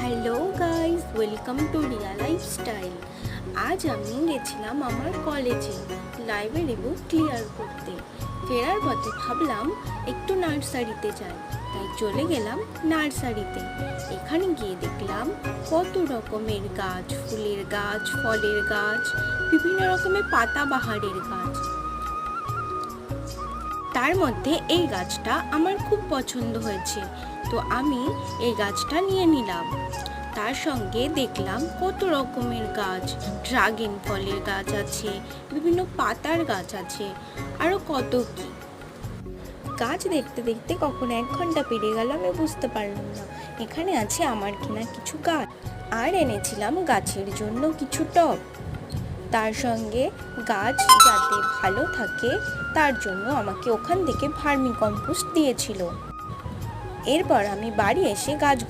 Hello guys, welcome to Riya lifestyle. আজ আমি গেছিলাম আমার কলেজে লাইব্রেরি বুক ক্লিয়ার করতে। ফেরার পথে ভাবলাম একটু নার্সারিতে যাই, তাই চলে গেলাম নার্সারিতে। এখানে গিয়ে দেখলাম কত রকমের গাছ, ফুলের গাছ, ফলের গাছ, বিভিন্ন রকমের পাতাবাহারের গাছ। তার মধ্যে এই গাছটা আমার খুব পছন্দ হয়েছে, তো আমি এই গাছটা নিয়ে নিলাম। তার সঙ্গে দেখলাম কত রকমের গাছ, ড্রাগন ফলের গাছ আছে, বিভিন্ন পাতার গাছ আছে, আরও কত কি গাছ। দেখতে দেখতে কখন 1 ঘন্টা পেরিয়ে গেল আমি বুঝতে পারলাম না। এখানে আছে আমার কেনা কিছু গাছ, আর এনেছিলাম গাছের জন্য কিছু টব। তার সঙ্গে গাছ যাতে ভালো থাকে তার জন্য আমাকে ওখান থেকে ভার্মি কম্পোস্ট দিয়েছিল। এরপর আমি বাড়ি এসে গাছগুলো